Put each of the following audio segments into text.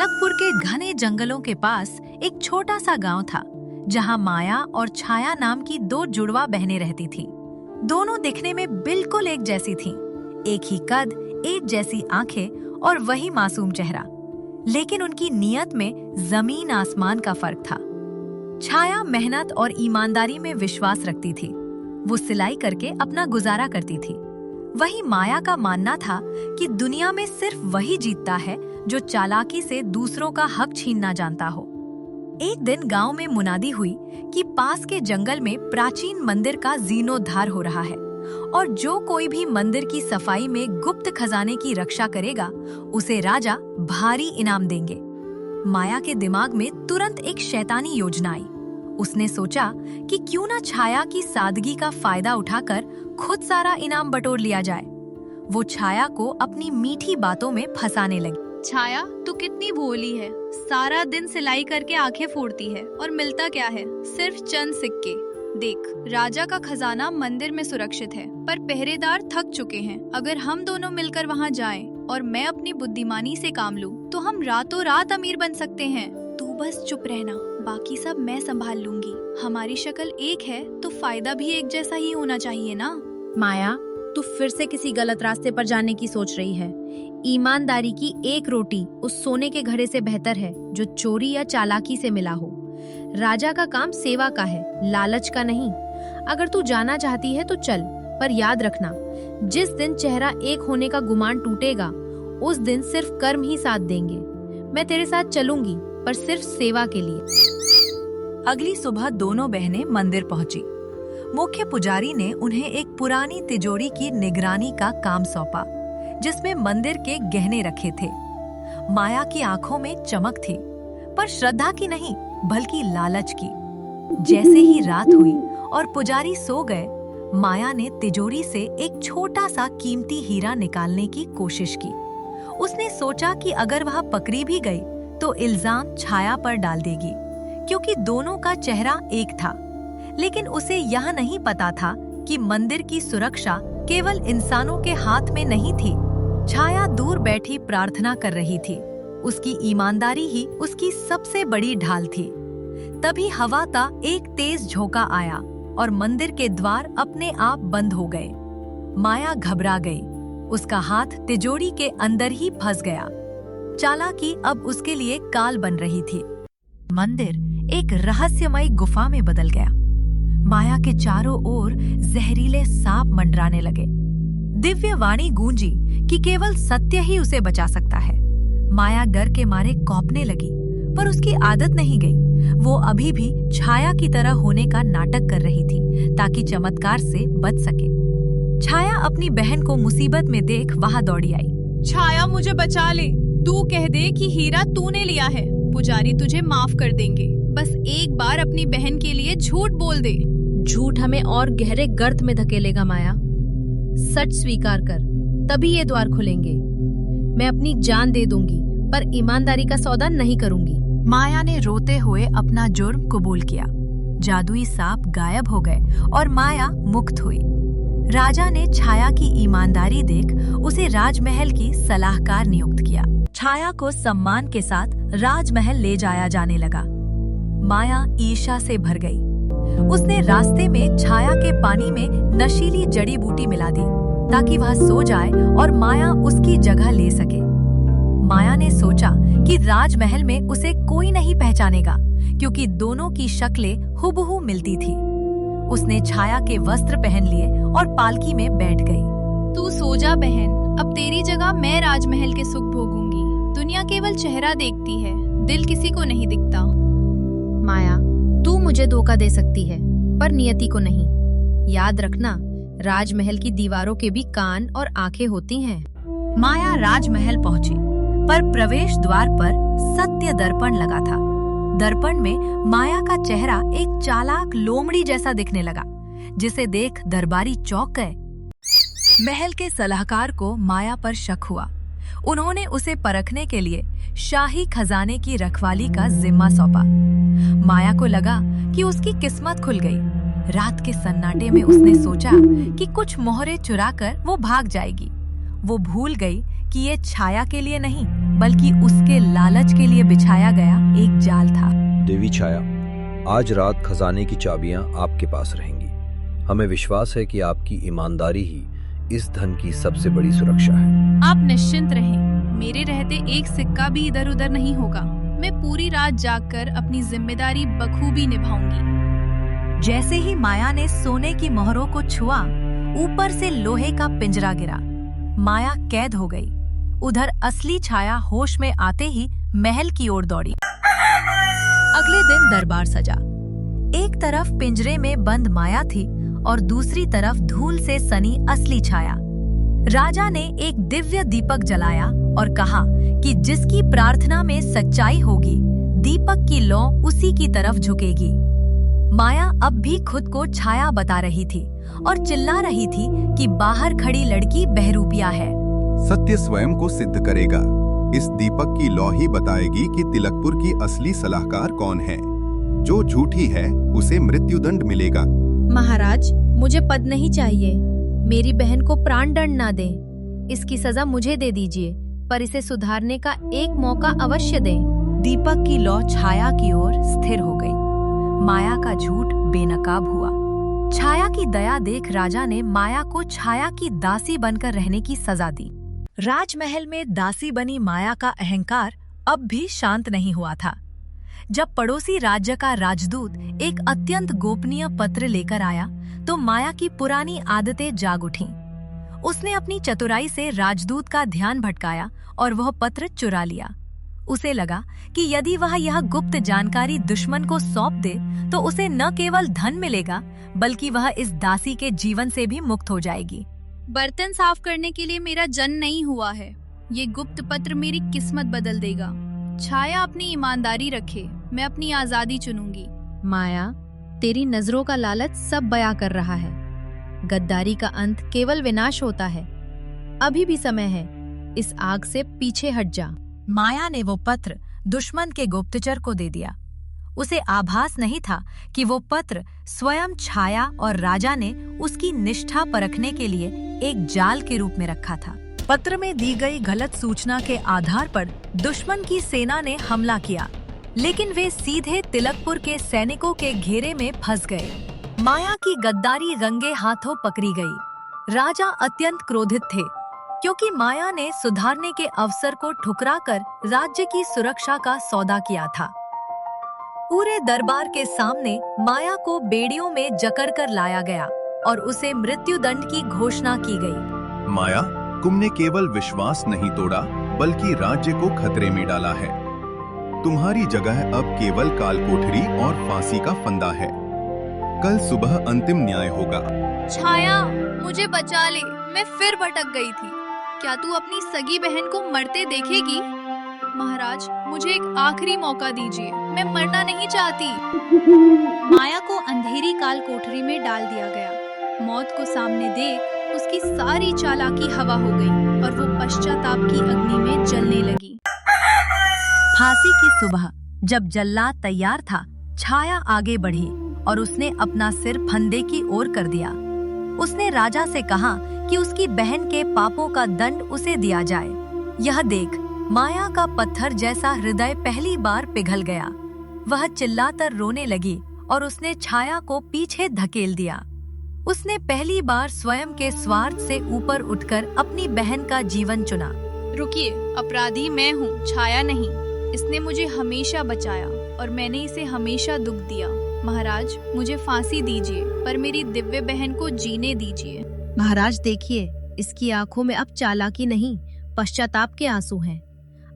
अलकपुर के घने जंगलों के पास एक छोटा सा गांव था, जहां माया और छाया नाम की दो जुड़वा बहनें रहती थीं। दोनों दिखने में बिल्कुल एक जैसी थीं, एक ही कद, एक जैसी आंखें और वही मासूम चेहरा। लेकिन उनकी नियत में जमीन आसमान का फर्क था। छाया मेहनत और ईमानदारी में विश्वास रखती थी। वो सिलाई करके अपना गुजारा करती थी। वही माया का मानना था कि दुनिया में सिर्फ वही जीतता है जो चालाकी से दूसरों का हक छीनना जानता हो। एक दिन गांव में मुनादी हुई कि पास के जंगल में प्राचीन मंदिर का जीर्णोद्धार हो रहा है और जो कोई भी मंदिर की सफाई में गुप्त खजाने की रक्षा करेगा, उसे राजा भारी इनाम देंगे। माया के दिमाग में तुरंत एक शैतानी योजना आई। उसने सोचा कि क्यों ना छाया की सादगी का फायदा उठाकर खुद सारा इनाम बटोर लिया जाए। वो छाया को अपनी मीठी बातों में फंसाने लगी। छाया, तू कितनी भोली है। सारा दिन सिलाई करके आंखें फोड़ती है और मिलता क्या है? सिर्फ चंद सिक्के। देख, राजा का खजाना मंदिर में सुरक्षित है, पर पहरेदार थक चुके हैं। अगर हम दोनों मिलकर वहाँ जाएं और मैं अपनी बुद्धिमानी से काम लूं, तो हम रातों रात अमीर बन सकते हैं। तू बस चुप रहना, बाकी सब मैं संभाल लूंगी। हमारी शक्ल एक है तो फायदा भी एक जैसा ही होना चाहिए ना। माया, तू फिर से किसी गलत रास्ते पर जाने की सोच रही है। ईमानदारी की एक रोटी उस सोने के घड़े से बेहतर है जो चोरी या चालाकी से मिला हो। राजा का काम सेवा का है, लालच का नहीं। अगर तू जाना चाहती है तो चल, पर याद रखना, जिस दिन चेहरा एक होने का गुमान टूटेगा, उस दिन सिर्फ कर्म ही साथ देंगे। मैं तेरे साथ चलूंगी, पर सिर्फ सेवा के लिए। अगली सुबह दोनों बहनें मंदिर पहुंची। मुख्य पुजारी ने उन्हें एक पुरानी तिजोरी की निगरानी का काम सौंपा, जिसमें मंदिर के गहने रखे थे। माया की आंखों में चमक थी, पर श्रद्धा की नहीं, बल्कि लालच की। जैसे ही रात हुई और पुजारी सो गए, माया ने तिजोरी से एक छोटा सा कीमती हीरा निकालने की कोशिश की। उसने सोचा कि अगर वह पकड़ी भी गई तो इल्जाम छाया पर डाल देगी, क्योंकि दोनों का चेहरा एक था। लेकिन उसे यह नहीं पता था कि मंदिर की सुरक्षा केवल इंसानों के हाथ में नहीं थी। छाया दूर बैठी प्रार्थना कर रही थी। उसकी ईमानदारी ही उसकी सबसे बड़ी ढाल थी। तभी हवा का एक तेज झोंका आया और मंदिर के द्वार अपने आप बंद हो गए। माया घबरा गई। उसका हाथ तिजोरी के अंदर ही फंस गया। चालाकी अब उसके लिए काल बन रही थी। मंदिर एक रहस्यमयी गुफा में बदल गया। माया के चारों ओर जहरीले सांप मंडराने लगे। दिव्य वाणी गूंजी कि केवल सत्य ही उसे बचा सकता है। माया डर के मारे कौंपने लगी, पर उसकी आदत नहीं गई। वो अभी भी छाया की तरह होने का नाटक कर रही थी, ताकि चमत्कार से बच सके। छाया अपनी बहन को मुसीबत में देख वहां दौड़ी आई। छाया, मुझे बचा ले। तू कह दे कि हीरा तूने लिया है, पुजारी तुझे माफ कर देंगे। बस एक बार अपनी बहन के लिए झूठ बोल दे। झूठ हमें और गहरे गर्त में धकेलेगा माया। सच स्वीकार कर, तभी ये द्वार खुलेंगे। मैं अपनी जान दे दूंगी, पर ईमानदारी का सौदा नहीं करूंगी। माया ने रोते हुए अपना जुर्म कबूल किया। जादुई सांप गायब हो गए और माया मुक्त हुई। राजा ने छाया की ईमानदारी देख उसे राजमहल की सलाहकार नियुक्त किया। छाया को सम्मान के साथ राजमहल ले जाया जाने लगा। माया ईर्ष्या से भर गई। उसने रास्ते में छाया के पानी में नशीली जड़ी बूटी मिला दी, ताकि वह सो जाए और माया उसकी जगह ले सके। माया ने सोचा कि राजमहल में उसे कोई नहीं पहचानेगा, क्योंकि दोनों की शक्लें हुबहू मिलती थी। उसने छाया के वस्त्र पहन लिए और पालकी में बैठ गई। तू सो जा बहन, अब तेरी जगह मैं राजमहल के सुख भोगूंगी। दुनिया केवल चेहरा देखती है, दिल किसी को नहीं दिखता। माया, तू मुझे धोखा दे सकती है, पर नियति को नहीं। याद रखना, राजमहल की दीवारों के भी कान और आंखें होती हैं। माया राजमहल पहुंची, पर प्रवेश द्वार पर सत्य दर्पण लगा था। दर्पण में माया का चेहरा एक चालाक लोमड़ी जैसा दिखने लगा, जिसे देख दरबारी चौंक गए। महल के सलाहकार को माया पर शक हुआ। उन्होंने उसे परखने के लिए शाही खजाने की रखवाली का जिम्मा सौंपा। माया को लगा कि उसकी किस्मत खुल गई। रात के सन्नाटे में उसने सोचा कि कुछ मोहरे चुराकर वो भाग जाएगी। वो भूल गई कि ये छाया के लिए नहीं, बल्कि उसके लालच के लिए बिछाया गया एक जाल था। देवी छाया, आज रात खजाने की चाबियां आपके पास रहेंगी। हमें विश्वास है कि आपकी ईमानदारी ही इस धन की सबसे बड़ी सुरक्षा है। आप निश्चिंत रहें, मेरे रहते एक सिक्का भी इधर उधर नहीं होगा। मैं पूरी रात जागकर अपनी जिम्मेदारी बखूबी निभाऊंगी। जैसे ही माया ने सोने की मोहरों को छुआ, ऊपर से लोहे का पिंजरा गिरा। माया कैद हो गई। उधर असली छाया होश में आते ही महल की ओर दौड़ी। अगले दिन दरबार सजा। एक तरफ पिंजरे में बंद माया थी और दूसरी तरफ धूल से सनी असली छाया। राजा ने एक दिव्य दीपक जलाया और कहा कि जिसकी प्रार्थना में सच्चाई होगी, दीपक की लौ उसी की तरफ झुकेगी। माया अब भी खुद को छाया बता रही थी और चिल्ला रही थी कि बाहर खड़ी लड़की बहरूपिया है। सत्य स्वयं को सिद्ध करेगा। इस दीपक की लौ ही बताएगी कि तिलकपुर की असली सलाहकार कौन है। जो झूठी है उसे मृत्युदंड मिलेगा। महाराज, मुझे पद नहीं चाहिए। मेरी बहन को प्राण दंड ना दें। इसकी सजा मुझे दे दीजिए, पर इसे सुधारने का एक मौका अवश्य दें। दीपक की लौ छाया की ओर स्थिर हो गई। माया का झूठ बेनकाब हुआ। छाया की दया देख राजा ने माया को छाया की दासी बनकर रहने की सजा दी। राजमहल में दासी बनी माया का अहंकार अब भी शांत नहीं हुआ था। जब पड़ोसी राज्य का राजदूत एक अत्यंत गोपनीय पत्र लेकर आया, तो माया की पुरानी आदतें जाग उठीं। उसने अपनी चतुराई से राजदूत का ध्यान भटकाया और वह पत्र चुरा लिया। उसे लगा कि यदि वह यह गुप्त जानकारी दुश्मन को सौंप दे, तो उसे न केवल धन मिलेगा, बल्कि वह इस दासी के जीवन से भी मुक्त हो जाएगी। बर्तन साफ करने के लिए मेरा जन्म नहीं हुआ है। ये गुप्त पत्र मेरी किस्मत बदल देगा। छाया अपनी ईमानदारी रखे, मैं अपनी आजादी चुनूंगी। माया, तेरी नजरों का लालच सब बयां कर रहा है। गद्दारी का अंत केवल विनाश होता है। अभी भी समय है, इस आग से पीछे हट जा। माया ने वो पत्र दुश्मन के गुप्तचर को दे दिया। उसे आभास नहीं था कि वो पत्र स्वयं छाया और राजा ने उसकी निष्ठा परखने के लिए एक जाल के रूप में रखा था। पत्र में दी गई गलत सूचना के आधार पर दुश्मन की सेना ने हमला किया, लेकिन वे सीधे तिलकपुर के सैनिकों के घेरे में फंस गए। माया की गद्दारी रंगे हाथों पकड़ी गई। राजा अत्यंत क्रोधित थे, क्योंकि माया ने सुधारने के अवसर को ठुकराकर राज्य की सुरक्षा का सौदा किया था। पूरे दरबार के सामने माया को बेड़ियों में जकड़कर लाया गया और उसे मृत्युदंड की घोषणा की गई। माया, तुमने केवल विश्वास नहीं तोड़ा, बल्कि राज्य को खतरे में डाला है। तुम्हारी जगह अब केवल कालकोठरी और फांसी का फंदा है। कल सुबह अंतिम न्याय होगा। छाया, मुझे बचा ले, मैं फिर भटक गई थी। क्या तू अपनी सगी बहन को मरते देखेगी? महाराज, मुझे एक आखिरी मौका दीजिए, मैं मरना नहीं चाहती। माया को अंधेरी काल कोठरी में डाल दिया गया। मौत को सामने देख उसकी सारी चालाकी हवा हो गई और वो पश्चाताप की अग्नि में जलने लगी। फांसी की सुबह जब जल्लाद तैयार था, छाया आगे बढ़ी और उसने अपना सिर फंदे की ओर कर दिया। उसने राजा से कहा कि उसकी बहन के पापों का दंड उसे दिया जाए। यह देख माया का पत्थर जैसा हृदय पहली बार पिघल गया। वह चिल्लाकर रोने लगी और उसने छाया को पीछे धकेल दिया। उसने पहली बार स्वयं के स्वार्थ से ऊपर उठकर अपनी बहन का जीवन चुना। रुकिए, अपराधी मैं हूँ, छाया नहीं। इसने मुझे हमेशा बचाया और मैंने इसे हमेशा दुख दिया। महाराज, मुझे फांसी दीजिए, पर मेरी दिव्य बहन को जीने दीजिए। महाराज देखिए, इसकी आंखों में अब चालाकी नहीं, पश्चाताप के आंसू हैं।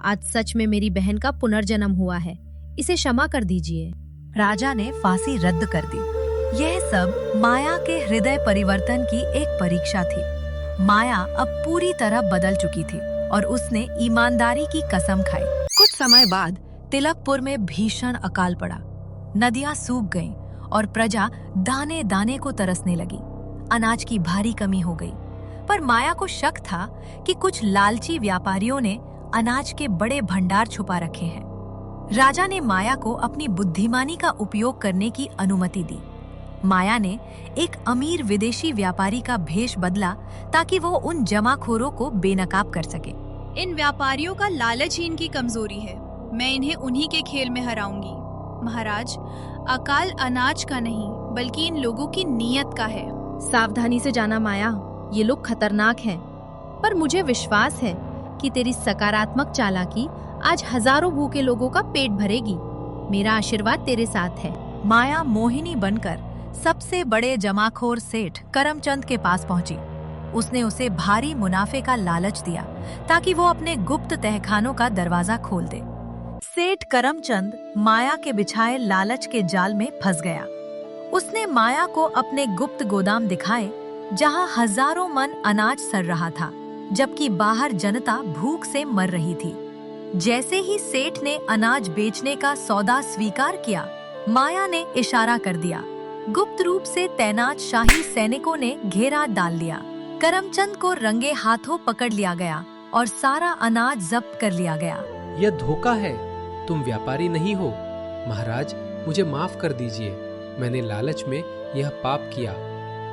आज सच में मेरी बहन का पुनर्जन्म हुआ है, इसे क्षमा कर दीजिए। राजा ने फांसी रद्द कर दी। यह सब माया के हृदय परिवर्तन की एक परीक्षा थी। माया अब पूरी तरह बदल चुकी थी और उसने ईमानदारी की कसम खाई। कुछ समय बाद तिलकपुर में भीषण अकाल पड़ा। नदियां सूख गईं और प्रजा दाने दाने को तरसने लगी। अनाज की भारी कमी हो गई, पर माया को शक था कि कुछ लालची व्यापारियों ने अनाज के बड़े भंडार छुपा रखे हैं। राजा ने माया को अपनी बुद्धिमानी का उपयोग करने की अनुमति दी। माया ने एक अमीर विदेशी व्यापारी का भेष बदला ताकि वो उन जमाखोरों को बेनकाब कर सके। इन व्यापारियों का लालच ही इनकी कमजोरी है। मैं इन्हें उन्हीं के खेल में हराऊंगी। महाराज, अकाल अनाज का नहीं बल्कि इन लोगों की नीयत का है। सावधानी से जाना माया, ये लोग खतरनाक हैं, पर मुझे विश्वास है कि तेरी सकारात्मक चालाकी आज हजारों भूखे लोगों का पेट भरेगी। मेरा आशीर्वाद तेरे साथ है। माया मोहिनी बनकर सबसे बड़े जमाखोर सेठ करमचंद के पास पहुंची। उसने उसे भारी मुनाफे का लालच दिया ताकि वो अपने गुप्त तहखानों का दरवाजा खोल दे। सेठ करमचंद माया के बिछाए लालच के जाल में फंस गया। उसने माया को अपने गुप्त गोदाम दिखाए जहां हजारों मन अनाज सड़ रहा था, जबकि बाहर जनता भूख से मर रही थी। जैसे ही सेठ ने अनाज बेचने का सौदा स्वीकार किया, माया ने इशारा कर दिया। गुप्त रूप से तैनात शाही सैनिकों ने घेरा डाल लिया। करमचंद को रंगे हाथों पकड़ लिया गया और सारा अनाज जब्त कर लिया गया। यह धोखा है, तुम व्यापारी नहीं हो। महाराज, मुझे माफ कर दीजिए। मैंने लालच में यह पाप किया।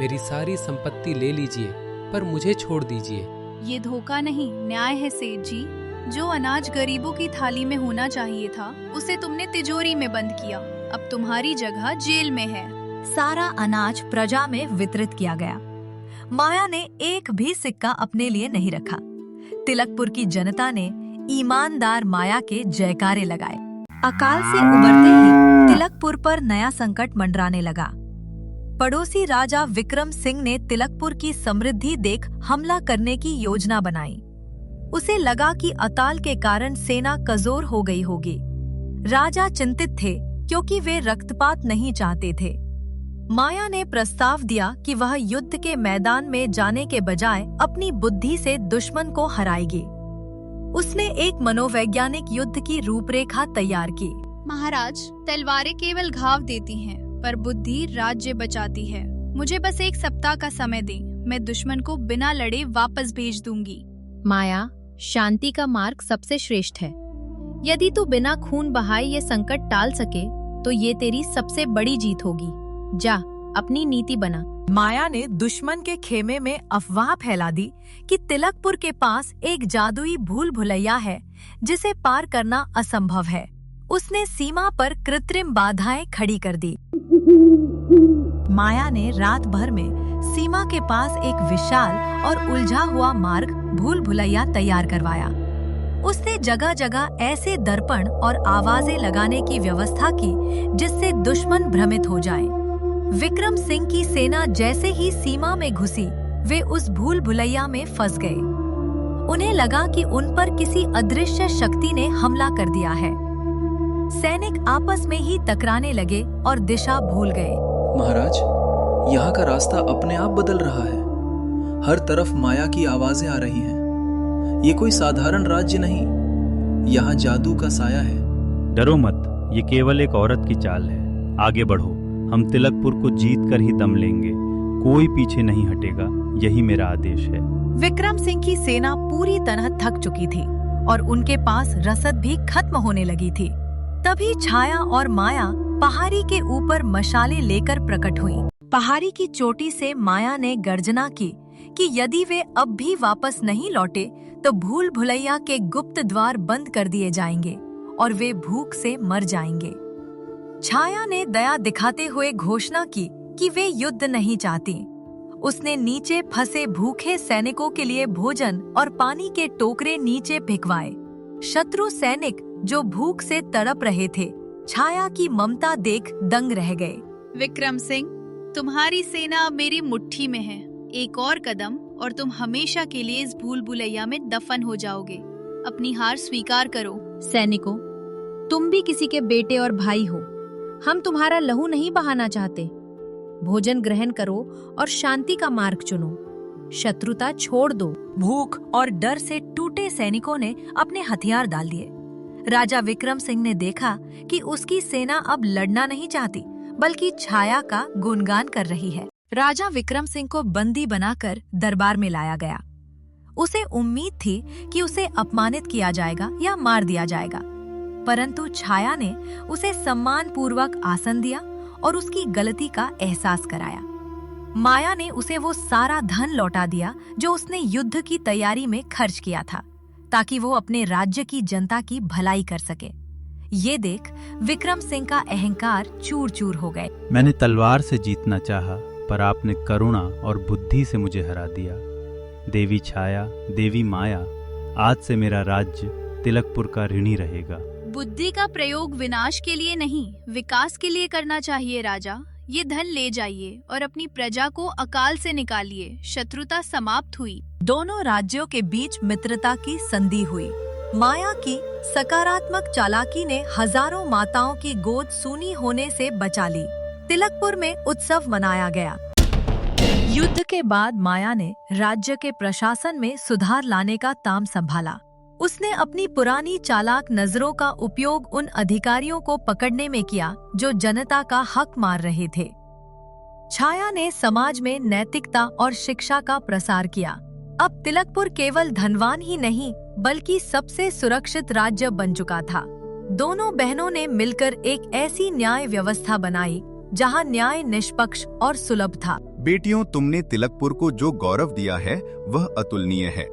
मेरी सारी संपत्ति ले लीजिए, पर मुझे छोड़ दीजिए। ये धोखा नहीं, न्याय है सेठ जी। जो अनाज गरीबों की थाली में होना चाहिए था, उसे तुमने तिजोरी में बंद किया। अब तुम्हारी जगह जेल में है। सारा अनाज प्रजा में वितरित किया गया। माया ने एक भी सिक्का अपने लिए नहीं रखा। तिलकपुर की जनता ने ईमानदार माया के जयकारे लगाए। अकाल से उबरते ही तिलकपुर पर नया संकट मंडराने लगा। पड़ोसी राजा विक्रम सिंह ने तिलकपुर की समृद्धि देख हमला करने की योजना बनाई। उसे लगा कि अकाल के कारण सेना कमजोर हो गई होगी। राजा चिंतित थे क्योंकि वे रक्तपात नहीं चाहते थे। माया ने प्रस्ताव दिया कि वह युद्ध के मैदान में जाने के बजाय अपनी बुद्धि से दुश्मन को हराएगी। उसने एक मनोवैज्ञानिक युद्ध की रूपरेखा तैयार की। महाराज, तलवारें केवल घाव देती हैं, पर बुद्धि राज्य बचाती है। मुझे बस एक सप्ताह का समय दें, मैं दुश्मन को बिना लड़े वापस भेज दूंगी। माया, शांति का मार्ग सबसे श्रेष्ठ है। यदि तू बिना खून बहाए ये संकट टाल सके तो ये तेरी सबसे बड़ी जीत होगी। जा, अपनी नीति बना। माया ने दुश्मन के खेमे में अफवाह फैला दी कि तिलकपुर के पास एक जादुई भूल भुलैया है जिसे पार करना असंभव है। उसने सीमा पर कृत्रिम बाधाएं खड़ी कर दी। माया ने रात भर में सीमा के पास एक विशाल और उलझा हुआ मार्ग भूल भुलैया तैयार करवाया। उसने जगह जगह ऐसे दर्पण और आवाजें लगाने की व्यवस्था की जिससे दुश्मन भ्रमित हो जाए। विक्रम सिंह की सेना जैसे ही सीमा में घुसी, वे उस भूल भुलैया में फंस गए। उन्हें लगा कि उन पर किसी अदृश्य शक्ति ने हमला कर दिया है। सैनिक आपस में ही टकराने लगे और दिशा भूल गए। महाराज, यहाँ का रास्ता अपने आप बदल रहा है। हर तरफ माया की आवाजें आ रही हैं। ये कोई साधारण राज्य नहीं, यहाँ जादू का साया है। डरो मत, ये केवल एक औरत की चाल है। आगे बढ़ो, हम तिलकपुर को जीत कर ही दम लेंगे। कोई पीछे नहीं हटेगा, यही मेरा आदेश है। विक्रम सिंह की सेना पूरी तरह थक चुकी थी और उनके पास रसद भी खत्म होने लगी थी। तभी छाया और माया पहाड़ी के ऊपर मशाले लेकर प्रकट हुई। पहाड़ी की चोटी से माया ने गर्जना की कि यदि वे अब भी वापस नहीं लौटे तो भूल भुलैया के गुप्त द्वार बंद कर दिए जाएंगे और वे भूख से मर जाएंगे। छाया ने दया दिखाते हुए घोषणा की कि वे युद्ध नहीं चाहती। उसने नीचे फंसे भूखे सैनिकों के लिए भोजन और पानी के टोकरे नीचे भिखवाए। शत्रु सैनिक जो भूख से तड़प रहे थे, छाया की ममता देख दंग रह गए। विक्रम सिंह, तुम्हारी सेना अब मेरी मुट्ठी में है। एक और कदम और तुम हमेशा के लिए इस भूल भुलैया में दफन हो जाओगे। अपनी हार स्वीकार करो। सैनिकों, तुम भी किसी के बेटे और भाई हो। हम तुम्हारा लहू नहीं बहाना चाहते। भोजन ग्रहण करो और शांति का मार्ग चुनो। शत्रुता छोड़ दो। भूख और डर से टूटे सैनिकों ने अपने हथियार डाल दिए। राजा विक्रम सिंह ने देखा कि उसकी सेना अब लड़ना नहीं चाहती, बल्कि छाया का गुणगान कर रही है। राजा विक्रम सिंह को बंदी बनाकर दरबार में लाया गया। उसे उम्मीद थी कि उसे अपमानित किया जाएगा या मार दिया जाएगा, परंतु छाया ने उसे सम्मान पूर्वक आसन दिया और उसकी गलती का एहसास कराया। माया ने उसे वो सारा धन लौटा दिया जो उसने युद्ध की तैयारी में खर्च किया था। ताकि वो अपने राज्य की जनता की भलाई कर सके। ये देख विक्रम सिंह का अहंकार चूर चूर हो गए। मैंने तलवार से जीतना चाहा, पर आपने करुणा और बुद्धि से मुझे हरा दिया। देवी छाया, देवी माया, आज से मेरा राज्य तिलकपुर का ऋणी रहेगा। बुद्धि का प्रयोग विनाश के लिए नहीं, विकास के लिए करना चाहिए राजा। ये धन ले जाइए और अपनी प्रजा को अकाल से निकालिए। शत्रुता समाप्त हुई। दोनों राज्यों के बीच मित्रता की संधि हुई। माया की सकारात्मक चालाकी ने हजारों माताओं की गोद सूनी होने से बचा ली। तिलकपुर में उत्सव मनाया गया। युद्ध के बाद माया ने राज्य के प्रशासन में सुधार लाने का ताम संभाला। उसने अपनी पुरानी चालाक नजरों का उपयोग उन अधिकारियों को पकड़ने में किया जो जनता का हक मार रहे थे। छाया ने समाज में नैतिकता और शिक्षा का प्रसार किया। अब तिलकपुर केवल धनवान ही नहीं बल्कि सबसे सुरक्षित राज्य बन चुका था। दोनों बहनों ने मिलकर एक ऐसी न्याय व्यवस्था बनाई जहां न्याय निष्पक्ष और सुलभ था। बेटियों, तुमने तिलकपुर को जो गौरव दिया है वह अतुलनीय है।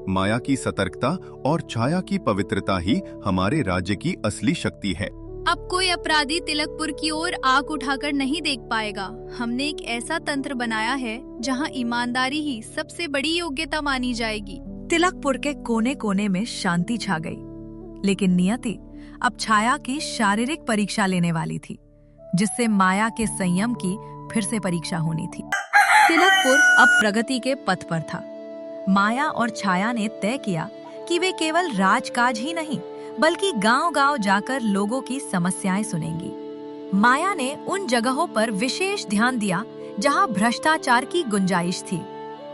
माया की सतर्कता और छाया की पवित्रता ही हमारे राज्य की असली शक्ति है। अब कोई अपराधी तिलकपुर की ओर आंख उठाकर नहीं देख पाएगा। हमने एक ऐसा तंत्र बनाया है जहां ईमानदारी ही सबसे बड़ी योग्यता मानी जाएगी। तिलकपुर के कोने कोने में शांति छा गई, लेकिन नियति अब छाया की शारीरिक परीक्षा लेने वाली थी, जिससे माया के संयम की फिर से परीक्षा होनी थी। तिलकपुर अब प्रगति के पथ पर था। माया और छाया ने तय किया कि वे केवल राजकाज ही नहीं बल्कि गांव-गांव जाकर लोगों की समस्याएं सुनेंगी। माया ने उन जगहों पर विशेष ध्यान दिया जहां भ्रष्टाचार की गुंजाइश थी।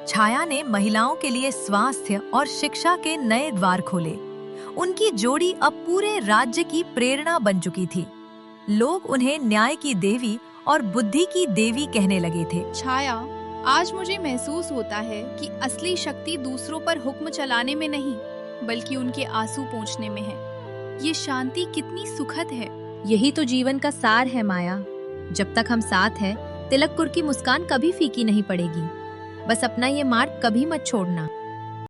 छाया ने महिलाओं के लिए स्वास्थ्य और शिक्षा के नए द्वार खोले। उनकी जोड़ी अब पूरे राज्य की प्रेरणा बन चुकी थी। लोग उन्हें न्याय की देवी और बुद्धि की देवी कहने लगे थे। छाया, आज मुझे महसूस होता है कि असली शक्ति दूसरों पर हुक्म चलाने में नहीं बल्कि उनके आंसू पोंछने में है। ये शांति कितनी सुखद है। यही तो जीवन का सार है माया। जब तक हम साथ हैं, तिलकपुर की मुस्कान कभी फीकी नहीं पड़ेगी। बस अपना ये मार्ग कभी मत छोड़ना।